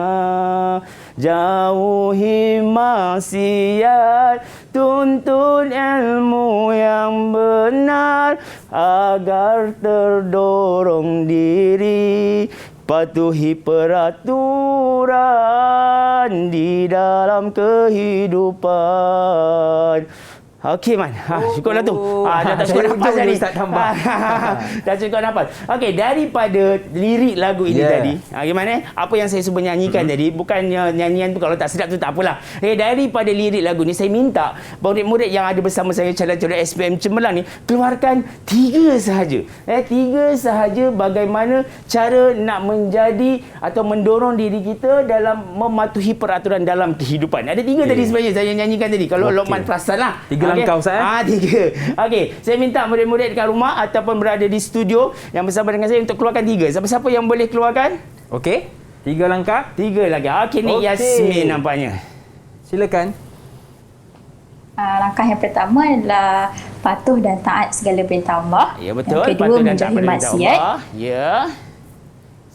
jauhi maksiat, tuntut ilmu yang benar agar terdorong diri, patuhi peraturan di dalam kehidupan. Okey man. Cukuplah tu. Dah tak cukup nafas tadi. Dah cukup nafas. Okey, daripada lirik lagu ini tadi, gimana? Apa yang saya cuba nyanyikan tadi, bukannya nyanyian tu kalau tak sedap tu tak apalah. Daripada lirik lagu ni, saya minta murid-murid yang ada bersama saya calon-calon SPM Cemerlang ni keluarkan 3 sahaja. 3 sahaja bagaimana cara nak menjadi atau mendorong diri kita dalam mematuhi peraturan dalam kehidupan. Ada 3 tadi sebenarnya saya nyanyikan tadi. Kalau Lokman perasan lah. 3 langkah Ustaz. 3. Okey, saya minta murid-murid dekat rumah ataupun berada di studio yang bersama dengan saya untuk keluarkan 3. Siapa-siapa yang boleh keluarkan? Okey. 3 langkah. 3 langkah. Okey, ni Yasmin nampaknya. Silakan. Langkah yang pertama adalah patuh dan taat segala perintah Allah. Ya, betul. Yang kedua, menjauhi maksiat. Ya.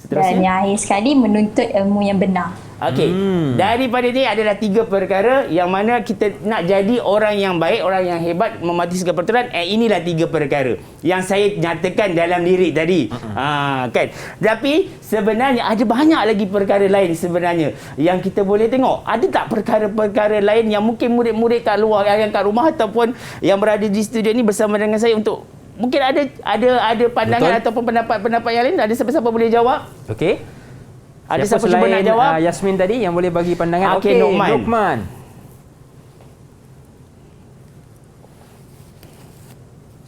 Dan yang akhir sekali, menuntut ilmu yang benar. Okey, daripada ni adalah 3 perkara yang mana kita nak jadi orang yang baik, orang yang hebat, mematuhi segala peraturan. Inilah 3 perkara yang saya nyatakan dalam lirik tadi. Kan? Tapi sebenarnya ada banyak lagi perkara lain sebenarnya yang kita boleh tengok. Ada tak perkara-perkara lain yang mungkin murid-murid kat luar, yang kat rumah ataupun yang berada di studio ni bersama dengan saya untuk mungkin ada pandangan ataupun pendapat yang lain? Ada siapa-siapa boleh jawab? Okey. Ada siapa cuba nak jawab? Yasmin tadi yang boleh bagi pandangan. Okey, Lokman.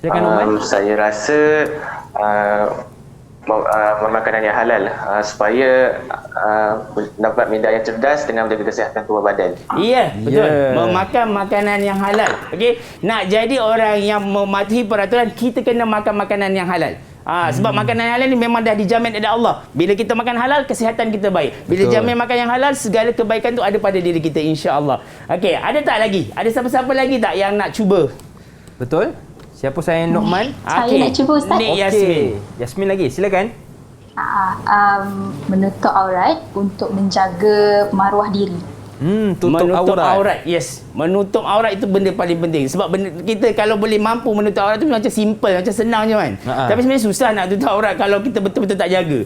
Silakan Lokman. Saya rasa makanan yang halal supaya dapat minda yang cerdas dengan menjaga kesihatan tubuh badan. Ya, betul. Memakan makanan yang halal. Okey, nak jadi orang yang mematuhi peraturan, kita kena makan makanan yang halal. Sebab makanan halal ni memang dah dijamin oleh Allah. Bila kita makan halal, kesihatan kita baik. Bila jamin makan yang halal, segala kebaikan tu ada pada diri kita, insya-Allah. Okey, ada tak lagi? Ada siapa-siapa lagi tak yang nak cuba? Betul. Siapa saya Lokman? Saya nak cuba Ustaz. Yasmin. Yasmin lagi, silakan. Menutup aurat untuk menjaga maruah diri. Menutup aurat. Yes. Menutup aurat itu benda paling penting. Sebab kita kalau boleh mampu menutup aurat tu macam simple, macam senang je kan. Tapi sebenarnya susah nak tutup aurat kalau kita betul-betul tak jaga.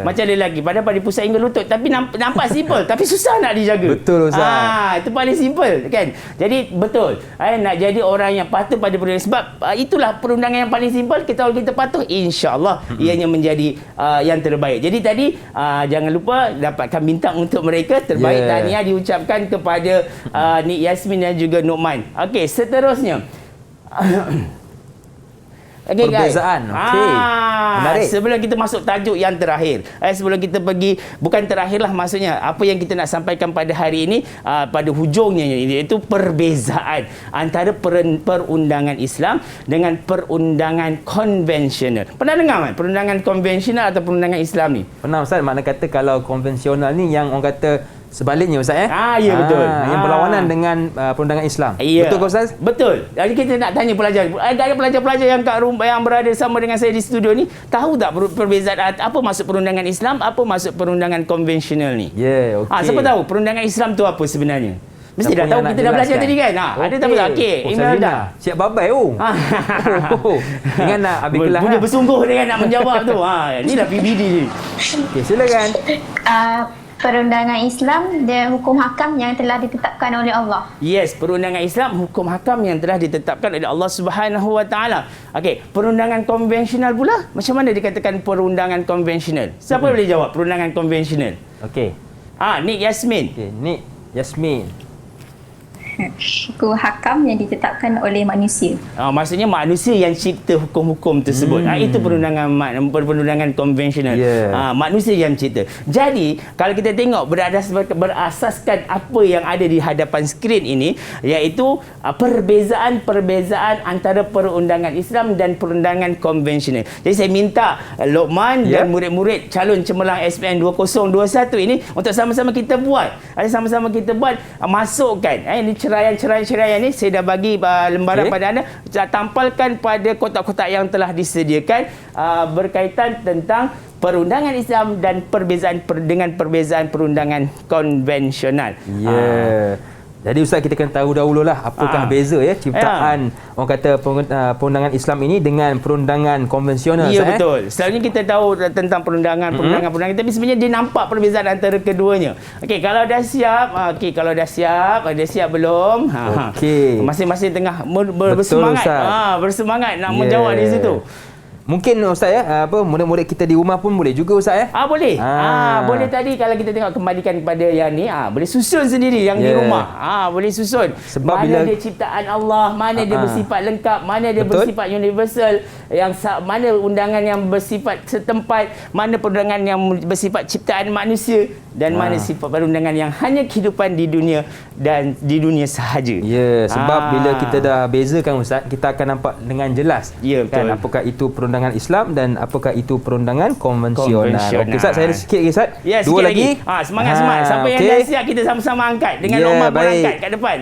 Macam lelaki pada pusat hingga lutut, tapi nampak simple tapi susah nak dijaga. Betul Ustaz. Itu paling simple kan. Jadi betul. Nak jadi orang yang patuh pada perundangan, sebab itulah perundangan yang paling simple. Kalau kita patuh, insya-Allah ianya menjadi yang terbaik. Jadi tadi jangan lupa dapatkan bintang untuk mereka terbaik. Tahniah diucapkan kepada Nik Yasmin dan juga Nokman. Okey, seterusnya. Perbezaan. Okey. Menarik. Sebelum kita masuk tajuk yang terakhir. Sebelum kita pergi, bukan terakhirlah maksudnya. Apa yang kita nak sampaikan pada hari ini, pada hujungnya iaitu perbezaan antara perundangan Islam dengan perundangan konvensional. Pernah dengar kan? Perundangan konvensional atau perundangan Islam ni? Pernah Ustaz. Makna kata kalau konvensional ni yang orang kata sebaliknya Ustaz Ya betul. Yang berlawanan dengan perundangan Islam. Ya. Betul ke Ustaz? Betul. Jadi kita nak tanya pelajar. Ada pelajar-pelajar yang kat rumah yang berada sama dengan saya di studio ni, tahu tak perbezaan apa maksud perundangan Islam, apa maksud perundangan konvensional ni? Ya, okey. Siapa tahu perundangan Islam tu apa sebenarnya? Mesti Siapa dah tahu, yang kita nak dah belajar jelaskan? tadi kan? Ada tak apa? Okey, Imelda. Siap babai Dengan nak habis kelas. Punya bersungguh dengan nak menjawab tu. Inilah PBD ni. Okey, silakan. Perundangan Islam, dia hukum hakam yang telah ditetapkan oleh Allah. Yes, perundangan Islam hukum hakam yang telah ditetapkan oleh Allah Subhanahu Wa Taala. Okey, perundangan konvensional pula, macam mana dikatakan perundangan konvensional? Siapa boleh jawab perundangan konvensional? Okey. Nik Yasmin. Okey, Nik Yasmin. Hukum hakam yang ditetapkan oleh manusia. Maksudnya manusia yang cipta hukum-hukum tersebut. Itu perundangan konvensional. Manusia yang cipta. Jadi, kalau kita tengok berasaskan apa yang ada di hadapan skrin ini, iaitu perbezaan-perbezaan antara perundangan Islam dan perundangan konvensional. Jadi saya minta Lokman dan murid-murid calon cemerlang SPM 2021 ini untuk sama-sama kita buat. Sama-sama kita buat, masukkan ini ceraian ni saya dah bagi lembaran pada anda, tampalkan pada kotak-kotak yang telah disediakan berkaitan tentang perundangan Islam dan dengan perbezaan perundangan konvensional. Jadi Ustaz, kita kena tahu dahululah apakah beza ciptaan orang kata perundangan Islam ini dengan perundangan konvensional. Ya, betul. Selalunya kita tahu tentang perundangan tapi sebenarnya dia nampak perbezaan antara keduanya. Okey, kalau dah siap, ada siap belum? Okey. Masing-masing tengah bersemangat. Bersemangat nak menjawab di situ. Mungkin Ustaz murid-murid kita di rumah pun boleh juga Ustaz boleh. Boleh tadi kalau kita tengok kembalikan kepada yang ni, boleh susun sendiri yang di rumah. Boleh susun. Sebab mana bila dia ciptaan Allah, mana dia bersifat lengkap, mana dia bersifat universal, mana undangan yang bersifat setempat, mana perundangan yang bersifat ciptaan manusia dan mana sifat perundangan yang hanya kehidupan di dunia dan di dunia sahaja. Sebab bila kita dah bezakan Ustaz, kita akan nampak dengan jelas betul. Apakah itu perundangan Islam dan apakah itu perundangan konvensional. Okey Ustaz, saya ada sikit lagi Ustaz. Dua lagi. Semangat. Siapa yang dah siap, kita sama-sama angkat dengan Lokman pun angkat kat depan.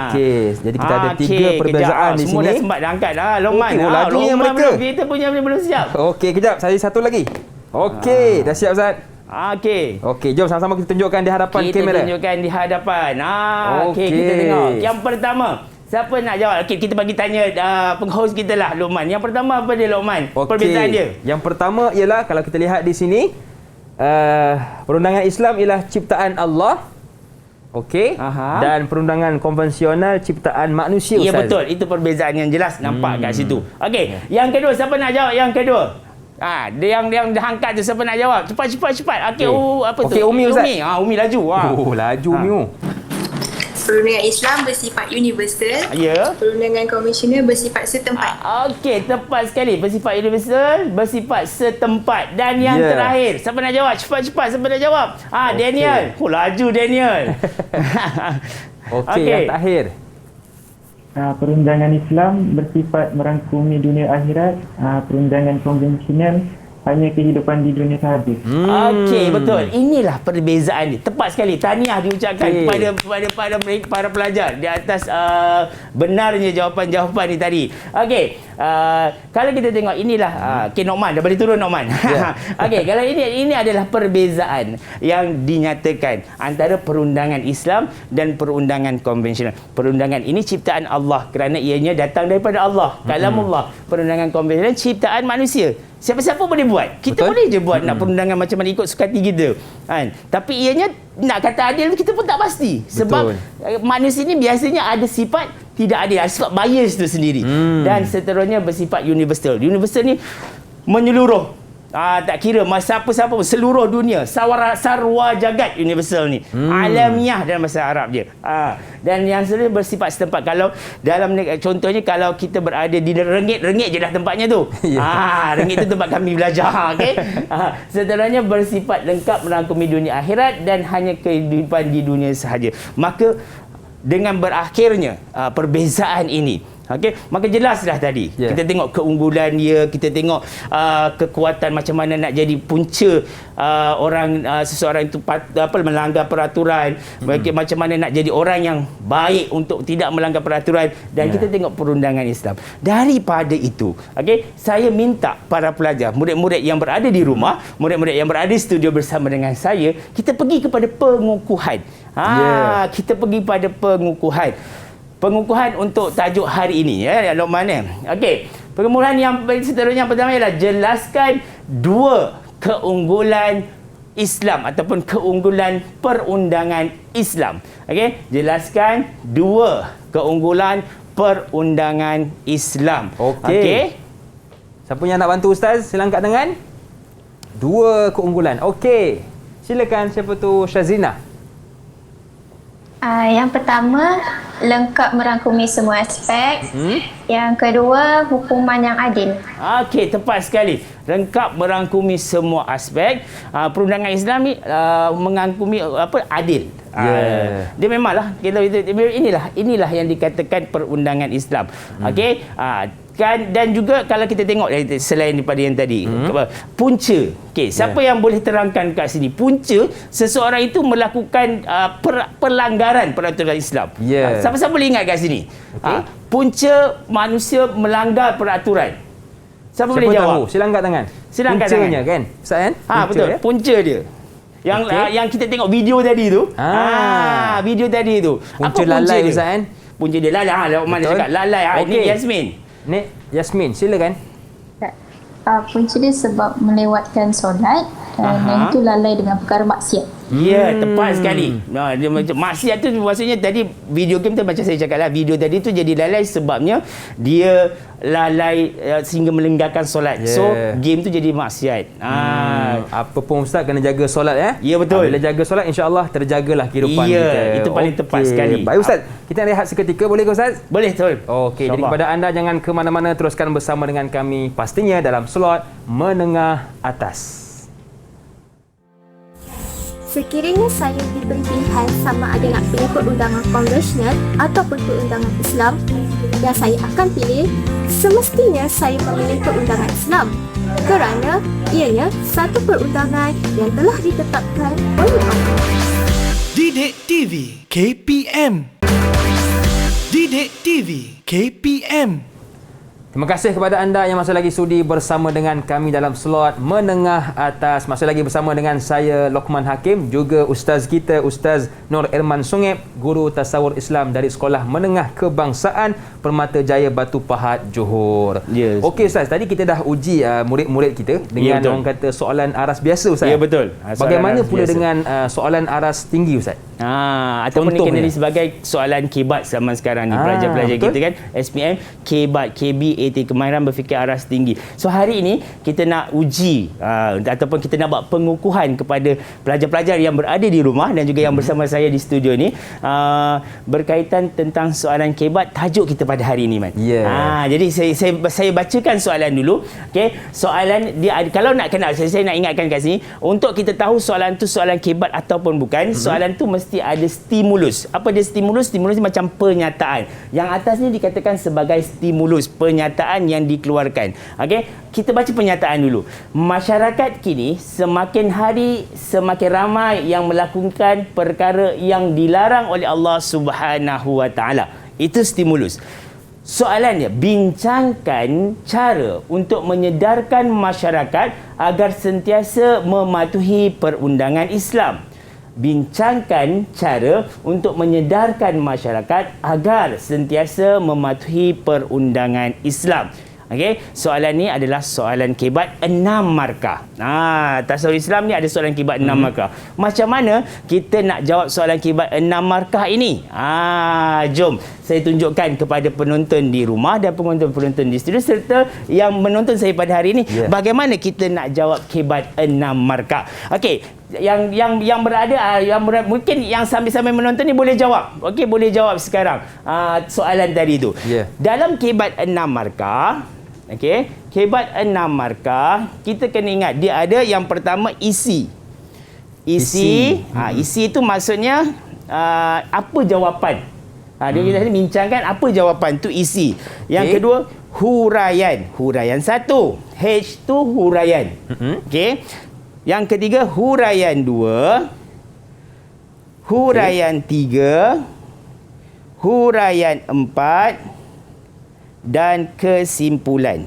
Okey, jadi kita ada 3 perbezaan di sini. Semua dah sempat dah angkat Lokman. Lajunya mereka. Kita punya belum siap. Okey, kejap. Saya satu lagi. Okey, dah siap Ustaz. Okey, jom sama-sama kita tunjukkan di hadapan kamera. Kita tunjukkan di hadapan. Okey, kita tengok. Yang pertama, siapa nak jawab? Okey, kita bagi tanya penghost kita lah, Lokman. Yang pertama apa dia, Lokman? Perbezaan dia. Yang pertama ialah kalau kita lihat di sini, perundangan Islam ialah ciptaan Allah. Okey. Dan perundangan konvensional ciptaan manusia. Ya, betul. Itu perbezaan yang jelas nampak kat situ. Okey, yang kedua siapa nak jawab yang kedua? Dia yang dah angkat tu, siapa nak jawab? Cepat. Okey, apa tu? Okey, Umi Ustaz. Umi laju. Laju Umi. Perundangan Islam bersifat universal. Perundangan konvensional bersifat setempat. Okey, tepat sekali. Bersifat universal, bersifat setempat. Dan yang terakhir, siapa nak jawab? Cepat. Siapa nak jawab? Daniel. Laju Daniel. Okey, yang terakhir. Perundangan Islam bersifat merangkumi dunia akhirat. Perundangan konvensional hanya kehidupan di dunia sahaja. Okey, betul. Inilah perbezaan ni. Tepat sekali. Tahniah diucapkan kepada para pelajar di atas benarnya jawapan-jawapan ni tadi. Okey, kalau kita tengok inilah Nokman dah boleh turun Nokman. Okey, kalau ini adalah perbezaan yang dinyatakan antara perundangan Islam dan perundangan konvensional. Perundangan ini ciptaan Allah kerana ianya datang daripada Allah, kalamullah. Perundangan konvensional ciptaan manusia. Siapa-siapa boleh buat. Kita boleh je buat nak perundangan macam mana ikut suka hati kita. Tapi ianya nak kata adil, kita pun tak pasti. Sebab manusia ni biasanya ada sifat tidak adil, sifat bias tu sendiri. Dan seterusnya bersifat universal. Universal ni menyeluruh. Tak kira siapa-siapa, seluruh dunia, sarwa jagat universal ni. Alamiah dalam bahasa Arab dia. Dan yang seterusnya bersifat setempat. Kalau dalam contohnya kalau kita berada di Rengit je dah tempatnya tu. Rengit tu tempat kami belajar, okey. Seterusnya bersifat lengkap merangkumi dunia akhirat dan hanya kehidupan di dunia sahaja. Maka dengan berakhirnya perbezaan ini, Okey, maka jelaslah tadi. Kita tengok keunggulan dia, kita tengok kekuatan macam mana nak jadi punca seseorang itu melanggar peraturan, macam mana nak jadi orang yang baik untuk tidak melanggar peraturan, dan kita tengok perundangan Islam. Daripada itu, okey, saya minta para pelajar, murid-murid yang berada di rumah, murid-murid yang berada di studio bersama dengan saya, kita pergi kepada pengukuhan. Kita pergi pada pengukuhan untuk tajuk hari ini, ya, Luqman. Okey, pengukuhan yang seterusnya pertama ialah jelaskan 2 keunggulan Islam ataupun keunggulan perundangan Islam. Okey, jelaskan 2 keunggulan perundangan Islam. Okey. Siapa yang nak bantu Ustaz? Sila angkat tangan. 2 keunggulan. Okey. Silakan, siapa tu? Syazina. Yang pertama, lengkap merangkumi semua aspek. Yang kedua, hukuman yang adil. Okey, tepat sekali. Lengkap merangkumi semua aspek. Perundangan Islam ni merangkumi adil. Dia memanglah inilah yang dikatakan perundangan Islam. Okey, dan juga kalau kita tengok selain daripada yang tadi, punca. Okey, siapa yang boleh terangkan kat sini punca seseorang itu melakukan pelanggaran peraturan Islam? Siapa-siapa boleh ingat kat sini? Punca manusia melanggar peraturan. Siapa boleh jawab? Tahu? Sila angkat tangan. Sila angkat puncanya tangan. Kan? Ustaz kan? Betul. Punca dia. Yang kita tengok video tadi tu. Video tadi tu. Punca lalai Ustaz kan? Punca dia lalai. Mana cakap lalai. Ini Yasmin. Ni Yasmin, silakan. Punca dia sebab melewatkan solat dan yang itu lalai dengan perkara maksiat. Ya, tepat sekali. Dia macam maksiat tu maksudnya tadi video game tu macam saya cakap lah, video tadi tu jadi lalai sebabnya dia lalai sehingga melenggarkan solat. So game tu jadi maksiat. Apa pun Ustaz kena jaga solat ya. Ya, betul. Bila jaga solat insya-Allah terjagalah kehidupan kita. Itu paling tepat sekali. Baik Ustaz, kita rehat seketika boleh ke Ustaz? Boleh, betul. Okey, jadi kepada anda jangan ke mana-mana, teruskan bersama dengan kami pastinya dalam slot menengah atas. Sekiranya saya diberi pilihan sama ada nak pilih perundangan konvensional ataupun perundangan Islam, yang saya akan pilih, semestinya saya memilih perundangan Islam kerana ianya satu perundangan yang telah ditetapkan oleh Allah. Didik TV KPM. Didik TV KPM. Terima kasih kepada anda yang masih lagi sudi bersama dengan kami dalam slot menengah atas. Masih lagi bersama dengan saya Luqman Hakim, juga ustaz kita Ustaz Nur Irman Sungep, guru tasawur Islam dari Sekolah Menengah Kebangsaan Permata Jaya Batu Pahat Johor. Okey Ustaz, tadi kita dah uji murid-murid kita dengan orang kata soalan aras biasa Ustaz. Ya, betul. Bagaimana pula dengan soalan aras tinggi Ustaz? Ataupun dikenali sebagai soalan kebat zaman sekarang ni, pelajar-pelajar kita kan, SPM, kebat, KB, AT, kemahiran berfikir aras tinggi. So hari ini kita nak uji ataupun kita nak buat pengukuhan kepada pelajar-pelajar yang berada di rumah dan juga yang bersama saya di studio ni, berkaitan tentang soalan kebat. Tajuk kita pada hari ini, Man. Jadi saya bacakan soalan dulu. Okey, soalan dia, kalau nak kenal, saya nak ingatkan kat sini, untuk kita tahu soalan tu soalan kebat ataupun bukan, soalan tu mesti ada stimulus. Apa dia stimulus? Stimulus ni macam pernyataan. Yang atas ni dikatakan sebagai stimulus, pernyataan yang dikeluarkan. Okey, kita baca pernyataan dulu. Masyarakat kini semakin hari semakin ramai yang melakukan perkara yang dilarang oleh Allah Subhanahu Wa Taala. Itu stimulus. Soalannya, bincangkan cara untuk menyedarkan masyarakat agar sentiasa mematuhi perundangan Islam. Bincangkan cara untuk menyedarkan masyarakat agar sentiasa mematuhi perundangan Islam. Okey, soalan ni adalah soalan kebat 6 markah. Tasawuf Islam ni ada soalan kebat 6 markah. Macam mana kita nak jawab soalan kebat 6 markah ini? Jom saya tunjukkan kepada penonton di rumah dan penonton di studio serta yang menonton saya pada hari ini, bagaimana kita nak jawab kebat 6 markah. Okey, yang berada mungkin yang sambil-sambil menonton ni boleh jawab. Okey, boleh jawab sekarang soalan tadi tu. Dalam kebat 6 markah, okey, kebat 6 markah, kita kena ingat dia ada yang pertama isi. Isi itu maksudnya apa jawapan. Dia kita bincangkan apa jawapan tu isi. Yang kedua, huraian. Huraian 1. H tu huraian. Okey. Yang ketiga, huraian 2. Huraian 3. Huraian 4 dan kesimpulan.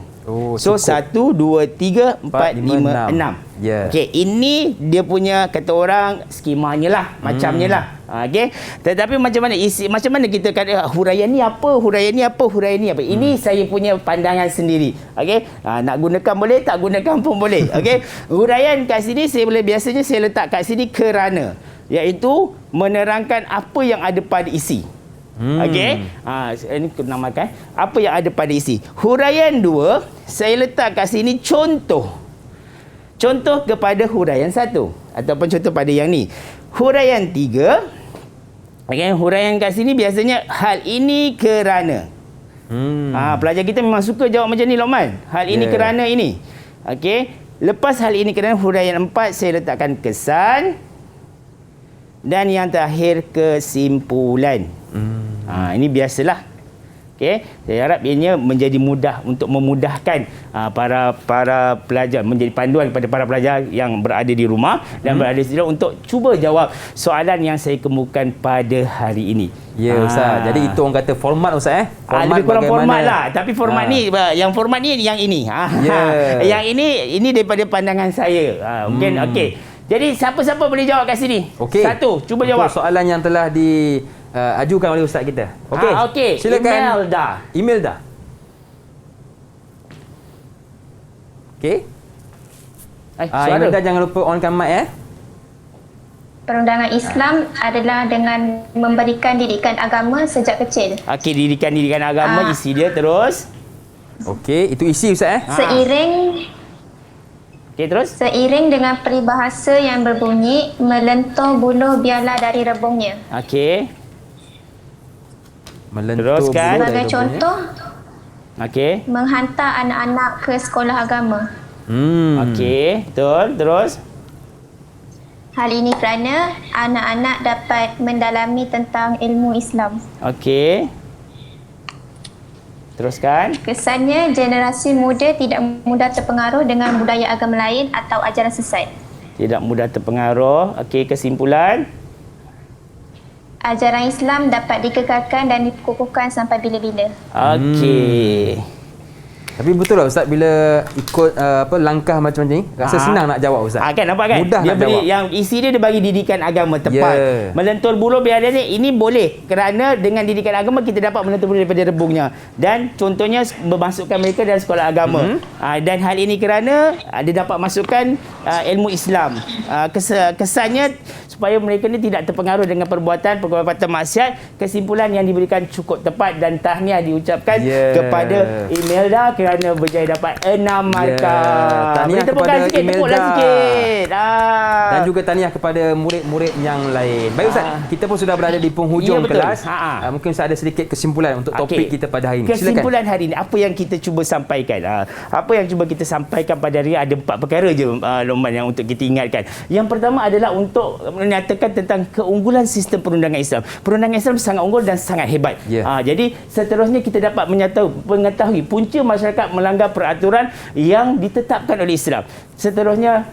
So 1, 2, 3, 4, 5, 6. Okey, ini dia punya kata orang skemanya lah, macamnya lah. Okey. Tetapi macam mana isi, macam mana kita kata huraian ni apa, huraian ni apa, huraian ni apa. Ini saya punya pandangan sendiri. Okey. Nak gunakan boleh, tak gunakan pun boleh. Okey. Huraian kat sini biasanya saya letak kat sini kerana, iaitu menerangkan apa yang ada pada isi. Okey. Ini namakan apa yang ada pada isi. Huraian 2 saya letak kat sini contoh. Contoh kepada huraian 1 ataupun contoh pada yang ni. Huraian 3. Okey, huraian kat sini biasanya hal ini kerana. Pelajar kita memang suka jawab macam ni, Lokman. Hal ini kerana ini. Okey. Lepas hal ini kerana, huraian 4 saya letakkan kesan. Dan yang terakhir kesimpulan. Ini biasalah. Okey, saya harap ianya menjadi mudah untuk memudahkan para pelajar, menjadi panduan kepada para pelajar yang berada di rumah dan berada di sini untuk cuba jawab soalan yang saya kemukakan pada hari ini. Ya Ustaz. Jadi itu orang kata format Ustaz Format lebih kurang format lah. Tapi format ni, yang format ni yang ini. Yang ini daripada pandangan saya. Mungkin okey. Jadi siapa-siapa boleh jawab kat sini? Okey. Satu, cuba jawab. Untuk soalan yang telah diajukan oleh ustaz kita. Okey. Okey. Silakan. Imelda. Imelda. Okey. Imelda jangan lupa onkan mic Perundangan Islam adalah dengan memberikan didikan agama sejak kecil. Okey, didikan agama isi dia terus. Okey, itu isi ustaz Okey, terus? Seiring dengan peribahasa yang berbunyi, melentur buluh biarlah dari rebungnya. Okey. Teruskan. Sebagai contoh, menghantar anak-anak ke sekolah agama. Okey, betul. Terus? Hal ini kerana anak-anak dapat mendalami tentang ilmu Islam. Okey. Teruskan. Kesannya, generasi muda tidak mudah terpengaruh dengan budaya agama lain atau ajaran sesat. Tidak mudah terpengaruh. Okey, kesimpulan. Ajaran Islam dapat dikekalkan dan dikukuhkan sampai bila-bila. Okey. Tapi betul lah Ustaz, bila ikut langkah macam ni, rasa senang nak jawab Ustaz. Kan nampak kan? Mudah dia nak jawab. Yang isi dia bagi didikan agama tepat. Melentur buluh biar dia ini boleh kerana dengan didikan agama kita dapat melentur buluh daripada rebungnya. Dan contohnya memasukkan mereka dalam sekolah agama. Dan hal ini kerana dia dapat masukkan ilmu Islam. Kesannya supaya mereka ni tidak terpengaruh dengan perbuatan maksiat. Kesimpulan yang diberikan cukup tepat dan tahniah diucapkan kepada Imelda kerana berjaya dapat 6 markah. Tahniah kepada Imelda sikit. Dan juga tahniah kepada murid-murid yang lain. Baik Ustaz, kita pun sudah berada di penghujung kelas. Mungkin Ustaz ada sedikit kesimpulan untuk topik kita pada hari ini. Kesimpulan hari ini, apa yang kita cuba sampaikan? Apa yang cuba kita sampaikan pada hari ini, ada 4 perkara je Lokman yang untuk kita ingatkan. Yang pertama adalah untuk menyatakan tentang keunggulan sistem perundangan Islam. Perundangan Islam sangat unggul dan sangat hebat. Jadi seterusnya kita dapat mengetahui punca masyarakat melanggar peraturan yang ditetapkan oleh Islam. Seterusnya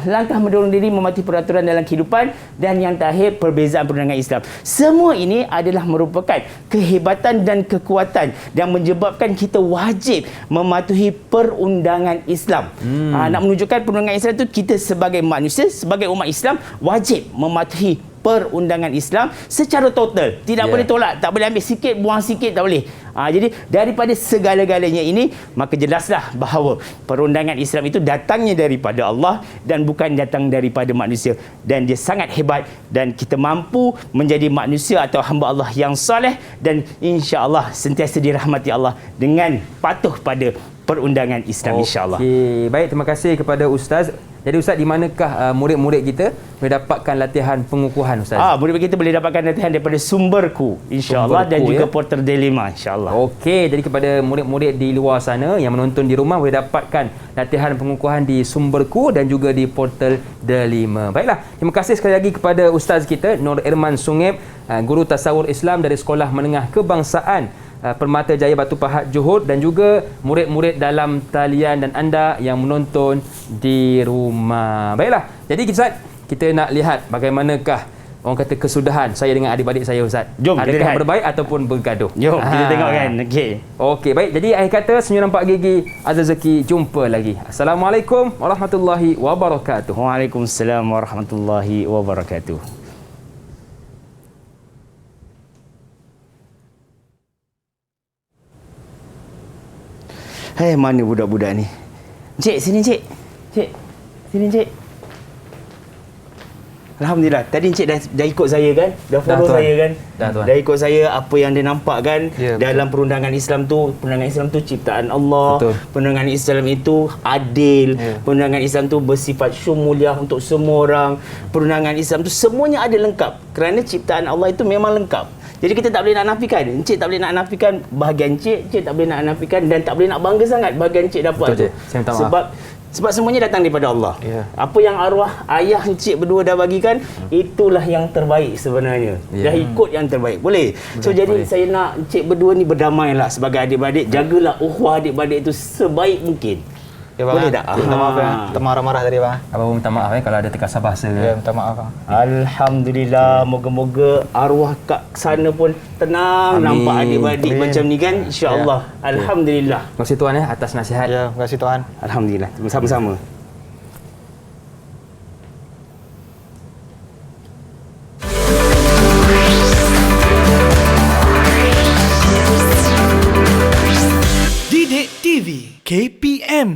langkah mendorong diri mematuhi peraturan dalam kehidupan, dan yang terakhir perbezaan perundangan Islam. Semua ini adalah merupakan kehebatan dan kekuatan yang menyebabkan kita wajib mematuhi perundangan Islam. Nak menunjukkan perundangan Islam itu kita sebagai manusia, sebagai umat Islam wajib mematuhi perundangan Islam secara total. Tidak boleh tolak, tak boleh ambil sikit, buang sikit, tak boleh. Jadi daripada segala-galanya ini, maka jelaslah bahawa perundangan Islam itu datangnya daripada Allah dan bukan datang daripada manusia, dan dia sangat hebat, dan kita mampu menjadi manusia atau hamba Allah yang soleh, dan insya-Allah sentiasa dirahmati Allah dengan patuh pada perundangan Islam, insya-Allah. Baik, terima kasih kepada Ustaz. Jadi Ustaz, di manakah murid-murid kita boleh dapatkan latihan pengukuhan Ustaz? Murid-murid kita boleh dapatkan latihan daripada Sumberku insya-Allah dan juga Portal Delima insya-Allah. Okey, jadi kepada murid-murid di luar sana yang menonton di rumah boleh dapatkan latihan pengukuhan di Sumberku dan juga di Portal Delima. Baiklah, terima kasih sekali lagi kepada ustaz kita Nur Irman Sungeb, guru tasawur Islam dari Sekolah Menengah Kebangsaan Permata Jaya Batu Pahat Johor, dan juga murid-murid dalam talian dan anda yang menonton di rumah. Baiklah, jadi Ustaz, kita nak lihat bagaimanakah orang kata kesudahan saya dengan adik-adik saya Ustaz. Jom kita lihat. Berbaik ataupun bergaduh. Jom kita tengok kan. Okey, baik. Jadi akhir kata senyum nampak gigi, Azal Zaki, jumpa lagi. Assalamualaikum warahmatullahi wabarakatuh. Waalaikumsalam warahmatullahi wabarakatuh. Mana budak-budak ni? Cik, sini cik. Cik, sini cik. Alhamdulillah. Tadi Encik dah ikut saya kan? Dah follow saya kan? Dah ikut saya apa yang dia nampak kan? Dalam perundangan Islam tu, perundangan Islam tu ciptaan Allah. Betul. Perundangan Islam itu adil. Perundangan Islam tu bersifat syumuliah untuk semua orang. Perundangan Islam tu semuanya ada lengkap. Kerana ciptaan Allah itu memang lengkap. Jadi kita tak boleh nak nafikan. Encik tak boleh nak nafikan bahagian Encik tak boleh nak nafikan, dan tak boleh nak bangga sangat bahagian Encik dapat. Betul, tu. Sebab semuanya datang daripada Allah. Apa yang arwah ayah Encik berdua dah bagikan, itulah yang terbaik sebenarnya. Dah ikut yang terbaik. Boleh? So jadi saya nak Encik berdua ni berdamailah sebagai adik-beradik. Jagalah ukhuwah adik-beradik itu sebaik mungkin. Boleh tak? Minta maaf ya. Termarah-marah tadi bang. Abang minta maaf kalau ada terkasar bahasa. Minta maaf bang. Alhamdulillah, moga-moga arwah kat sana pun tenang. Amin. Nampak adik-beradik macam ni kan, insya-Allah. Alhamdulillah. Terima kasih Tuan atas nasihat. Terima kasih Tuan. Alhamdulillah. Sama-sama. Didik TV KPM